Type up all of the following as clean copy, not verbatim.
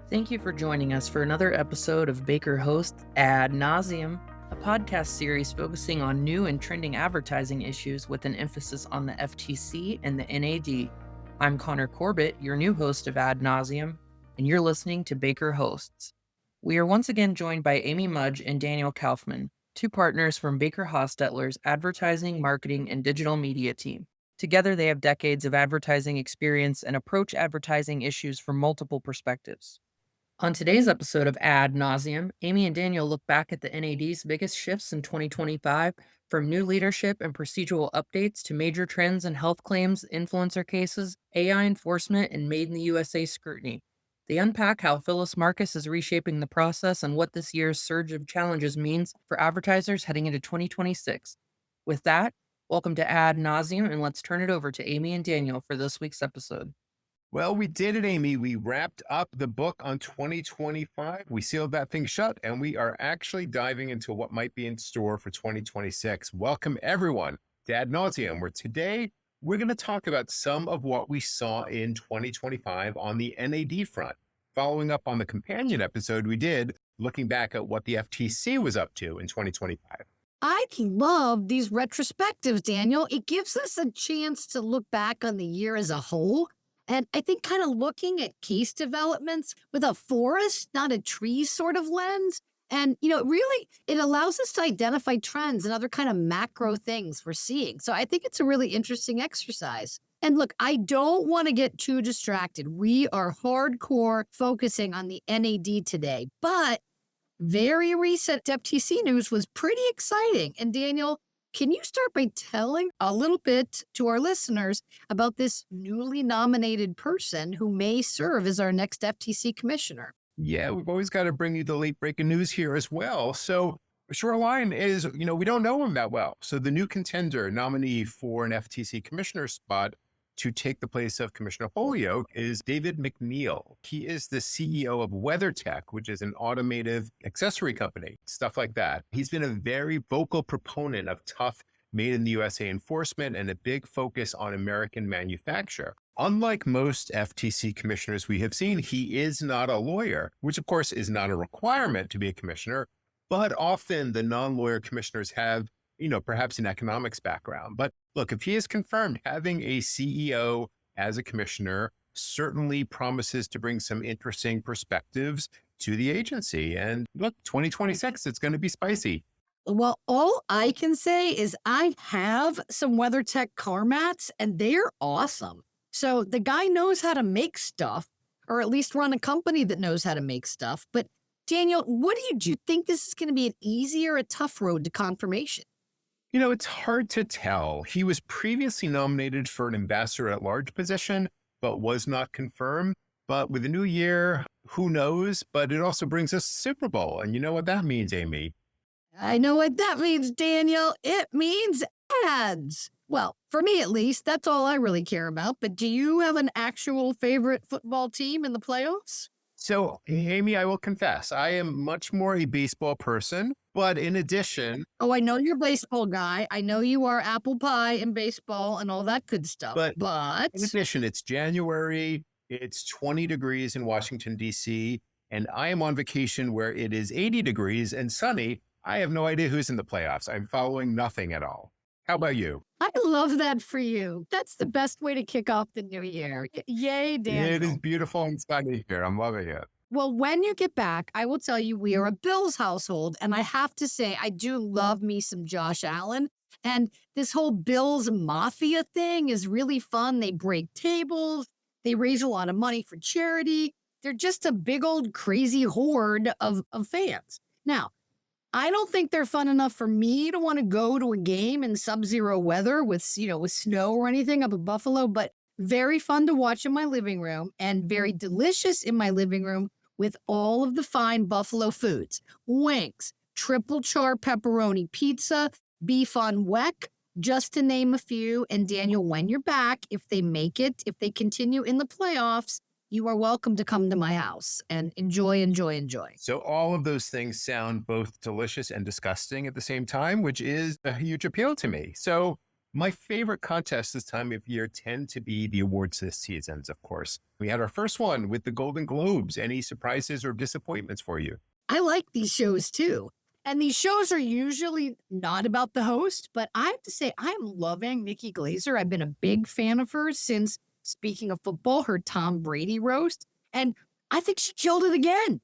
Thank you for joining us for another episode of Baker Hosts Ad Nauseam, a podcast series focusing on new and trending advertising issues with an emphasis on the FTC and the NAD. I'm Connor Corbett, your new host of Ad Nauseam, and you're listening to Baker Hosts. We are once again joined by Amy Mudge and Daniel Kaufman, two partners from Baker Hostetler's advertising, marketing, and digital media team. Together, they have decades of advertising experience and approach advertising issues from multiple perspectives. On today's episode of Ad Nauseam, Amy and Daniel look back at the NAD's biggest shifts in 2025, from new leadership and procedural updates to major trends in health claims, influencer cases, AI enforcement, and Made in the USA scrutiny. They unpack how Phyllis Marcus is reshaping the process and what this year's surge of challenges means for advertisers heading into 2026. With that, welcome to Ad Nauseam, and let's turn it over to Amy and Daniel for this week's episode. Well, we did it, Amy. We wrapped up the book on 2025. We sealed that thing shut, and we are actually diving into what might be in store for 2026. Welcome, everyone, to Ad Nauseam, where today we're going to talk about some of what we saw in 2025 on the NAD front, following up on the companion episode we did, looking back at what the FTC was up to in 2025. I love these retrospectives, Daniel. It gives us a chance to look back on the year as a whole. And I think kind of looking at case developments with a forest, not a tree sort of lens. And, it allows us to identify trends and other kind of macro things we're seeing. So I think it's a really interesting exercise. And look, I don't want to get too distracted. We are hardcore focusing on the NAD today, but very recent FTC news was pretty exciting. And Daniel, can you start by telling a little bit to our listeners about this newly nominated person who may serve as our next FTC commissioner? Yeah, we've always got to bring you the late breaking news here as well. So Shoreline is, we don't know him that well. So the new contender nominee for an FTC commissioner spot to take the place of Commissioner Holyoke is David McNeil. He is the CEO of WeatherTech, which is an automotive accessory company, stuff like that. He's been a very vocal proponent of tough Made in the USA enforcement and a big focus on American manufacture. Unlike most FTC commissioners we have seen, he is not a lawyer, which of course is not a requirement to be a commissioner, but often the non-lawyer commissioners have perhaps an economics background. But look, if he is confirmed, having a CEO as a commissioner certainly promises to bring some interesting perspectives to the agency. And look, 2026, it's going to be spicy. Well, all I can say is I have some WeatherTech car mats and they're awesome. So the guy knows how to make stuff, or at least run a company that knows how to make stuff. But Daniel, do you think this is going to be an easy or a tough road to confirmation? It's hard to tell. He was previously nominated for an ambassador at large position, but was not confirmed. But with the new year, who knows? But it also brings us Super Bowl. And you know what that means, Amy? I know what that means, Daniel. It means ads. Well, for me at least, that's all I really care about. But do you have an actual favorite football team in the playoffs? So, Amy, I will confess, I am much more a baseball person, but in addition... Oh, I know you're a baseball guy. I know you are apple pie and baseball and all that good stuff. But in addition, it's January, it's 20 degrees in Washington, D.C., and I am on vacation where it is 80 degrees and sunny. I have no idea who's in the playoffs. I'm following nothing at all. How about you? I love that for you. That's the best way to kick off the new year. Yay, Daniel. It is beautiful and sunny here. I'm loving it. Well, when you get back, I will tell you we are a Bills household. And I have to say, I do love me some Josh Allen. And this whole Bills Mafia thing is really fun. They break tables. They raise a lot of money for charity. They're just a big old crazy horde of fans. Now, I don't think they're fun enough for me to want to go to a game in sub-zero weather with snow or anything up in Buffalo, but very fun to watch in my living room and very delicious in my living room with all of the fine Buffalo foods. Wings, triple char pepperoni pizza, beef on weck, just to name a few. And Daniel, when you're back, if they continue in the playoffs, you are welcome to come to my house and enjoy. So all of those things sound both delicious and disgusting at the same time, which is a huge appeal to me. So My favorite contests this time of year tend to be the awards this seasons, of course. We had our first one with the Golden Globes. Any surprises or disappointments for you? I like these shows too. And these shows are usually not about the host, but I have to say, I'm loving Nikki Glazer. I've been a big fan of hers since, speaking of football, her Tom Brady roast. And I think she killed it again.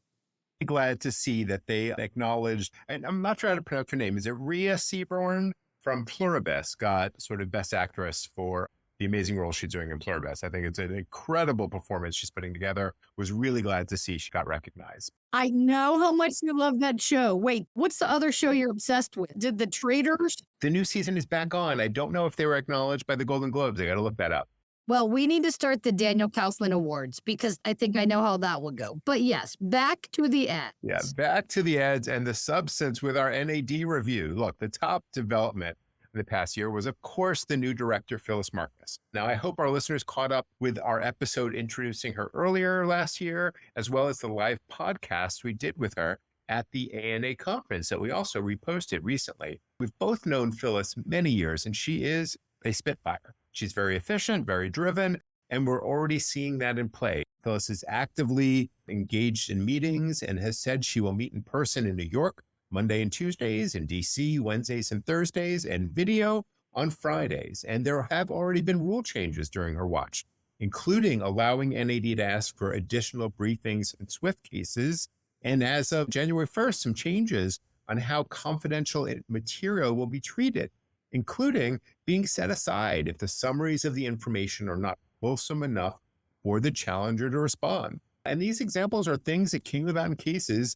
Glad to see that they acknowledged, and I'm not sure how to pronounce her name. Is it Rhea Seaborn from Pluribus got sort of Best Actress for the amazing role she's doing in Pluribus? I think it's an incredible performance she's putting together. Was really glad to see she got recognized. I know how much you love that show. Wait, what's the other show you're obsessed with? Did The Traitors? The new season is back on. I don't know if they were acknowledged by the Golden Globes. I got to look that up. Well, we need to start the Daniel Kaufman Awards because I think I know how that will go. But yes, back to the ads. Yeah, back to the ads and the substance with our NAD review. Look, the top development in the past year was, of course, the new director, Phyllis Marcus. Now, I hope our listeners caught up with our episode introducing her earlier last year, as well as the live podcast we did with her at the ANA conference that we also reposted recently. We've both known Phyllis many years, and she is a spitfire. She's very efficient, very driven, and we're already seeing that in play. Phyllis is actively engaged in meetings and has said she will meet in person in New York Monday and Tuesdays, in DC Wednesdays and Thursdays, and video on Fridays. And there have already been rule changes during her watch, including allowing NAD to ask for additional briefings in SWIFT cases. And as of January 1st, some changes on how confidential material will be treated, including being set aside if the summaries of the information are not fulsome enough for the challenger to respond. And these examples are things that came about in cases,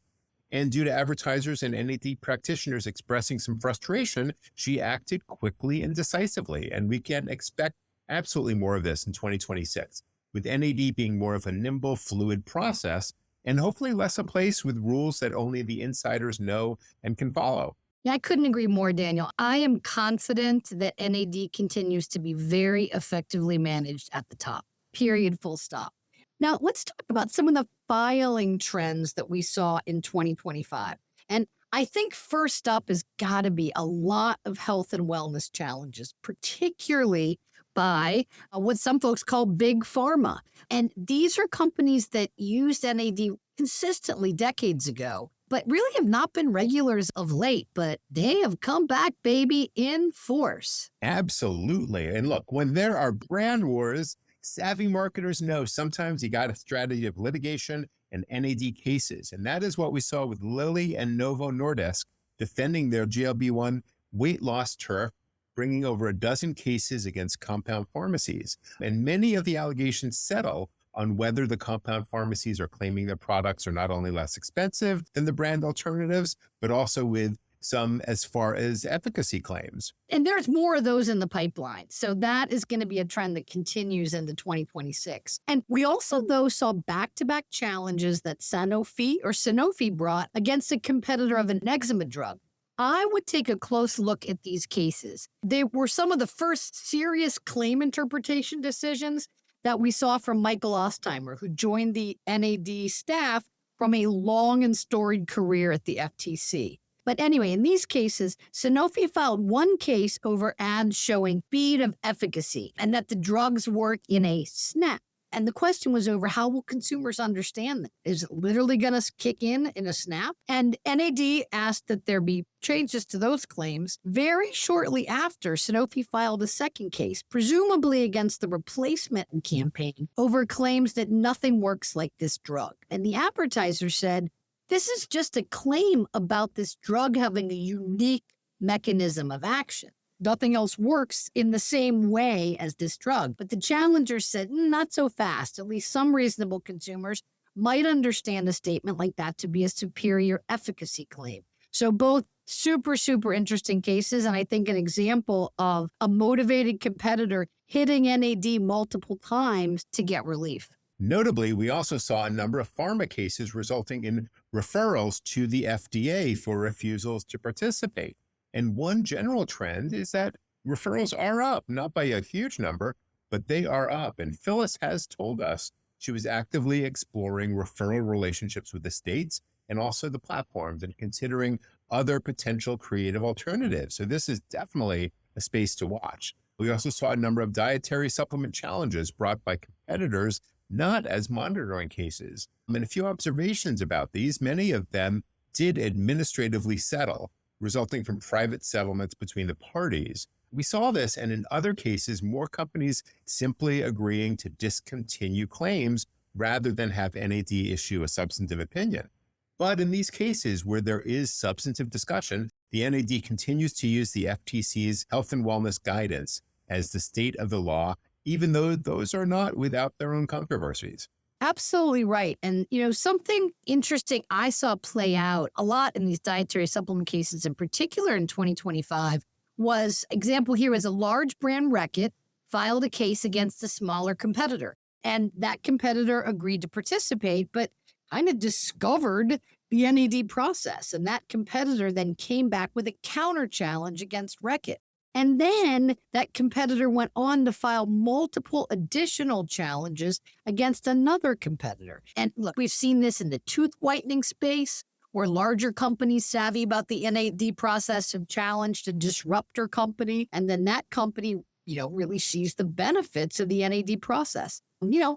and due to advertisers and NAD practitioners expressing some frustration, she acted quickly and decisively. And we can expect absolutely more of this in 2026, with NAD being more of a nimble, fluid process, and hopefully less a place with rules that only the insiders know and can follow. Yeah, I couldn't agree more, Daniel. I am confident that NAD continues to be very effectively managed at the top, period, full stop. Now, let's talk about some of the filing trends that we saw in 2025. And I think first up has got to be a lot of health and wellness challenges, particularly by what some folks call big pharma. And these are companies that used NAD consistently decades ago, but really have not been regulars of late, but they have come back, baby, in force. Absolutely. And look, when there are brand wars, savvy marketers know sometimes you got a strategy of litigation and NAD cases. And that is what we saw with Lilly and Novo Nordisk defending their GLP-1 weight loss turf, bringing over a dozen cases against compound pharmacies. And many of the allegations settle on whether the compound pharmacies are claiming their products are not only less expensive than the brand alternatives, but also with some as far as efficacy claims. And there's more of those in the pipeline. So that is going to be a trend that continues into 2026. And we also, though, saw back-to-back challenges that Sanofi brought against a competitor of an eczema drug. I would take a close look at these cases. They were some of the first serious claim interpretation decisions that we saw from Michael Ostheimer, who joined the NAD staff from a long and storied career at the FTC. But anyway, in these cases, Sanofi filed one case over ads showing speed of efficacy and that the drugs work in a snap. And the question was over how will consumers understand that? Is it literally going to kick in a snap? And NAD asked that there be changes to those claims. Very shortly after, Sanofi filed a second case, presumably against the replacement campaign, over claims that nothing works like this drug. And the advertiser said, this is just a claim about this drug having a unique mechanism of action. Nothing else works in the same way as this drug. But the challenger said, not so fast. At least some reasonable consumers might understand a statement like that to be a superior efficacy claim. So both super, super interesting cases. And I think an example of a motivated competitor hitting NAD multiple times to get relief. Notably, we also saw a number of pharma cases resulting in referrals to the FDA for refusals to participate. And one general trend is that referrals are up, not by a huge number, but they are up. And Phyllis has told us she was actively exploring referral relationships with the states and also the platforms and considering other potential creative alternatives. So this is definitely a space to watch. We also saw a number of dietary supplement challenges brought by competitors, not as monitoring cases. And a few observations about these, many of them did administratively settle, resulting from private settlements between the parties. We saw this, and in other cases, more companies simply agreeing to discontinue claims rather than have NAD issue a substantive opinion. But in these cases where there is substantive discussion, the NAD continues to use the FTC's health and wellness guidance as the state of the law, even though those are not without their own controversies. Absolutely right. And, something interesting I saw play out a lot in these dietary supplement cases, in particular in 2025, was example here is a large brand, Reckitt, filed a case against a smaller competitor. And that competitor agreed to participate, but kind of discovered the NAD process. And that competitor then came back with a counter challenge against Reckitt. And then that competitor went on to file multiple additional challenges against another competitor. And look, we've seen this in the tooth whitening space, where larger companies savvy about the NAD process have challenged a disruptor company. And then that company, really sees the benefits of the NAD process.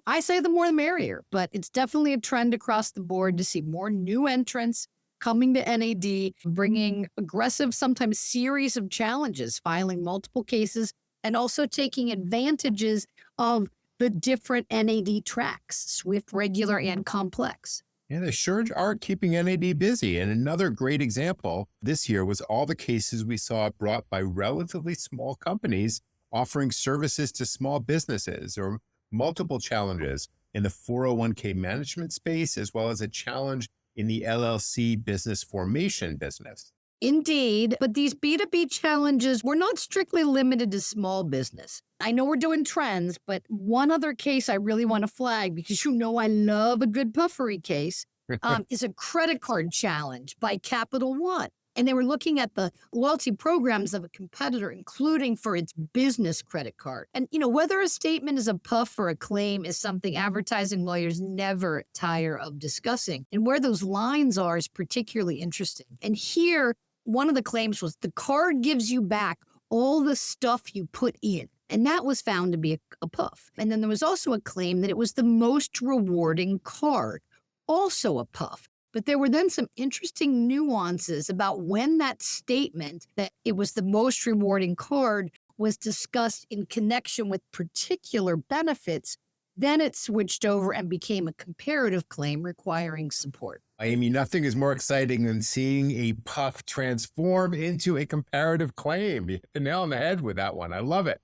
I say the more the merrier, but it's definitely a trend across the board to see more new entrants coming to NAD, bringing aggressive, sometimes series of challenges, filing multiple cases, and also taking advantages of the different NAD tracks, swift, regular, and complex. Yeah, they sure are keeping NAD busy. And another great example this year was all the cases we saw brought by relatively small companies offering services to small businesses, or multiple challenges in the 401k management space, as well as a challenge in the LLC business formation business. Indeed, but these B2B challenges were not strictly limited to small business. I know we're doing trends, but one other case I really want to flag, because I love a good puffery case, is a credit card challenge by Capital One. And they were looking at the loyalty programs of a competitor, including for its business credit card. And, whether a statement is a puff or a claim is something advertising lawyers never tire of discussing. And where those lines are is particularly interesting. And here, one of the claims was the card gives you back all the stuff you put in. And that was found to be a puff. And then there was also a claim that it was the most rewarding card, also a puff. But there were then some interesting nuances about when that statement that it was the most rewarding card was discussed in connection with particular benefits. Then it switched over and became a comparative claim requiring support. Amy, nothing is more exciting than seeing a puff transform into a comparative claim. You hit the nail on the head with that one. I love it.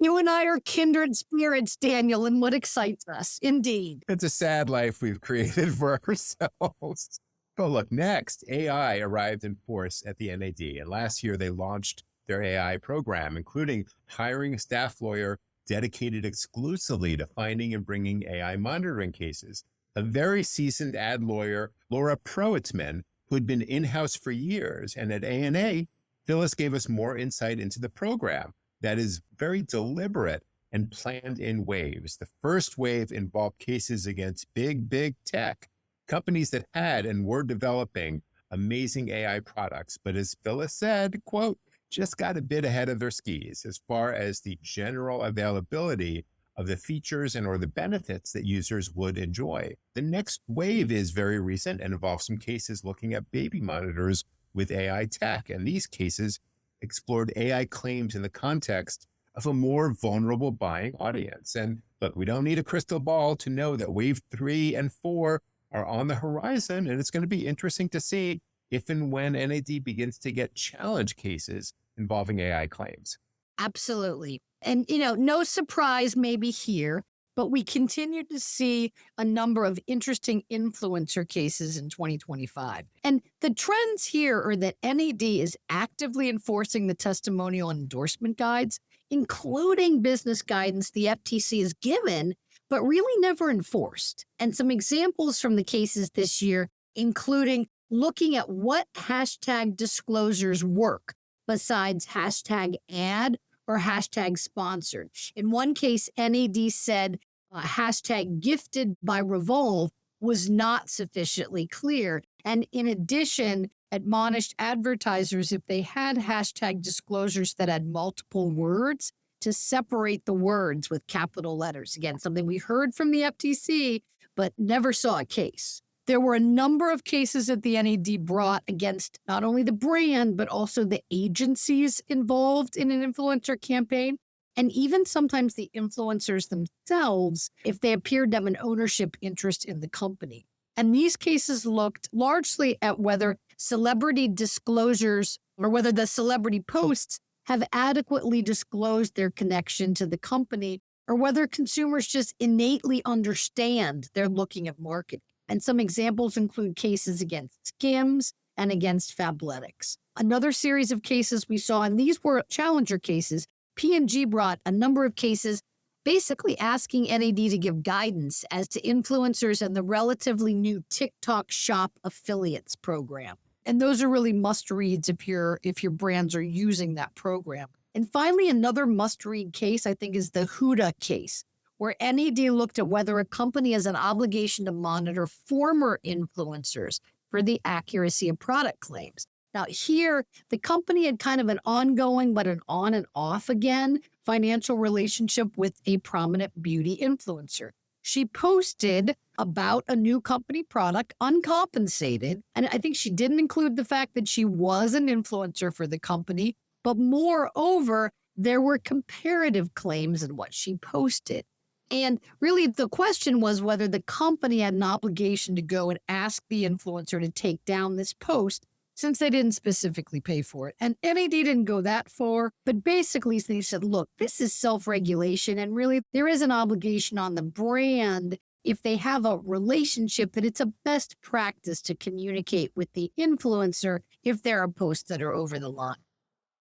You and I are kindred spirits, Daniel, and what excites us, indeed. It's a sad life we've created for ourselves. But look, next, AI arrived in force at the NAD. And last year, they launched their AI program, including hiring a staff lawyer dedicated exclusively to finding and bringing AI monitoring cases. A very seasoned ad lawyer, Laura Proitzman, who had been in-house for years. And at ANA, Phyllis gave us more insight into the program that is very deliberate and planned in waves. The first wave involved cases against big tech, companies that had and were developing amazing AI products. But as Phyllis said, quote, just got a bit ahead of their skis as far as the general availability of the features or the benefits that users would enjoy. The next wave is very recent and involves some cases looking at baby monitors with AI tech. And these cases explored AI claims in the context of a more vulnerable buying audience. And look, we don't need a crystal ball to know that wave 3 and 4 are on the horizon. And it's going to be interesting to see if and when NAD begins to get challenge cases involving AI claims. Absolutely. And, no surprise maybe here, but we continue to see a number of interesting influencer cases in 2025. And the trends here are that NAD is actively enforcing the testimonial and endorsement guides, including business guidance the FTC has given, but really never enforced. And some examples from the cases this year, including looking at what hashtag disclosures work besides hashtag ad or hashtag sponsored. In one case, NAD said hashtag gifted by Revolve was not sufficiently clear. And in addition, admonished advertisers if they had hashtag disclosures that had multiple words to separate the words with capital letters. Again, something we heard from the FTC, but never saw a case. There were a number of cases that the NAD brought against not only the brand, but also the agencies involved in an influencer campaign, and even sometimes the influencers themselves, if they appeared to have an ownership interest in the company. And these cases looked largely at whether celebrity disclosures or whether the celebrity posts have adequately disclosed their connection to the company, or whether consumers just innately understand they're looking at marketing. And some examples include cases against Skims and against Fabletics. Another series of cases we saw, and these were challenger cases, P&G brought a number of cases basically asking NAD to give guidance as to influencers and the relatively new TikTok Shop affiliates program. And those are really must-reads if your brands are using that program. And finally, another must-read case, I think, is the Huda case, where NAD looked at whether a company has an obligation to monitor former influencers for the accuracy of product claims. Now here, the company had kind of an ongoing, but an on and off again, financial relationship with a prominent beauty influencer. She posted about a new company product uncompensated, and I think she didn't include the fact that she was an influencer for the company, but moreover, there were comparative claims in what she posted. And really, the question was whether the company had an obligation to go and ask the influencer to take down this post since they didn't specifically pay for it. And NAD didn't go that far, but basically they said, look, this is self-regulation, and really there is an obligation on the brand if they have a relationship that it's a best practice to communicate with the influencer if there are posts that are over the line.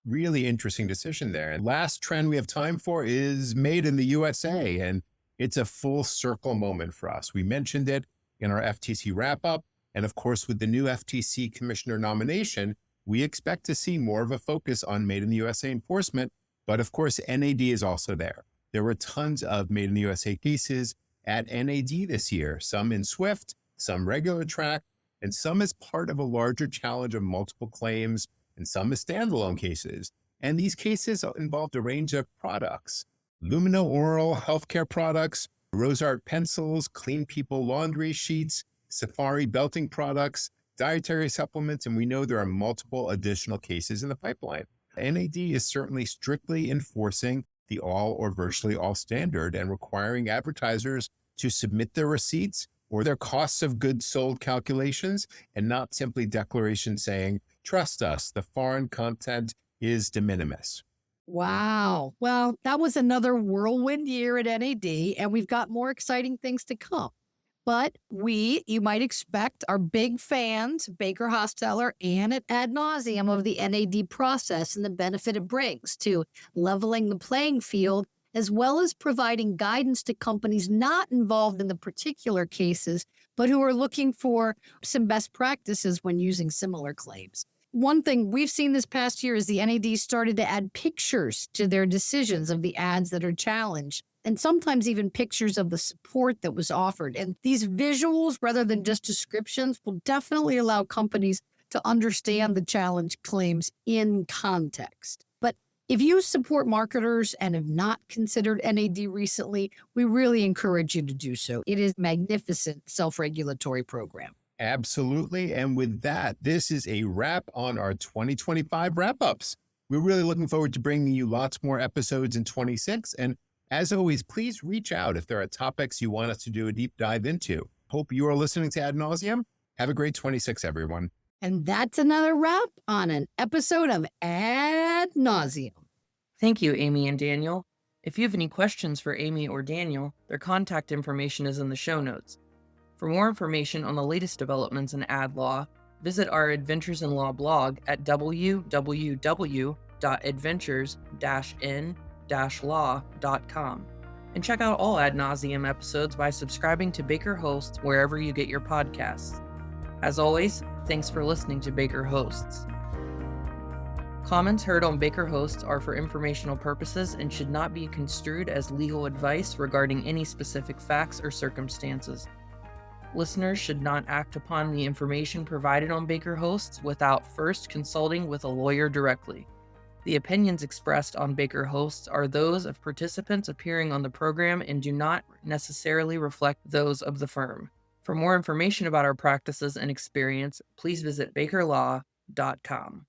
Really interesting decision there. And last trend we have time for is made in the USA. And it's a full circle moment for us. We mentioned it in our FTC wrap-up. And of course, with the new FTC commissioner nomination, we expect to see more of a focus on Made in the USA enforcement. But of course, NAD is also there. There were tons of Made in the USA cases at NAD this year, some in Swift, some regular track, and some as part of a larger challenge of multiple claims, and some as standalone cases. And these cases involved a range of products: Lumino oral healthcare products, Rosart pencils, Clean People laundry sheets, Safari belting products, dietary supplements, and we know there are multiple additional cases in the pipeline. NAD is certainly strictly enforcing the all or virtually all standard and requiring advertisers to submit their receipts or their costs of goods sold calculations, and not simply declarations saying, trust us, the foreign content is de minimis. Wow. Well, that was another whirlwind year at NAD, and we've got more exciting things to come. But you might expect, are big fans, Baker Hostetler and at Ad Nauseam, of the NAD process and the benefit it brings to leveling the playing field, as well as providing guidance to companies not involved in the particular cases, but who are looking for some best practices when using similar claims. One thing we've seen this past year is the NAD started to add pictures to their decisions of the ads that are challenged, and sometimes even pictures of the support that was offered. And these visuals, rather than just descriptions, will definitely allow companies to understand the challenge claims in context. But if you support marketers and have not considered NAD recently, we really encourage you to do so. It is a magnificent self-regulatory program. Absolutely. And with that, this is a wrap on our 2025 wrap-ups. We're really looking forward to bringing you lots more episodes in 26. And as always, please reach out if there are topics you want us to do a deep dive into. Hope you are listening to Ad Nauseam. Have a great 26, everyone. And that's another wrap on an episode of Ad Nauseam. Thank you, Amy and Daniel. If you have any questions for Amy or Daniel, their contact information is in the show notes. For more information on the latest developments in ad law, visit our Adventures in Law blog at www.adventures-in-law.com. And check out all Ad Nauseam episodes by subscribing to Baker Hosts wherever you get your podcasts. As always, thanks for listening to Baker Hosts. Comments heard on Baker Hosts are for informational purposes and should not be construed as legal advice regarding any specific facts or circumstances. Listeners should not act upon the information provided on Baker Hosts without first consulting with a lawyer directly. The opinions expressed on Baker Hosts are those of participants appearing on the program and do not necessarily reflect those of the firm. For more information about our practices and experience, please visit bakerlaw.com.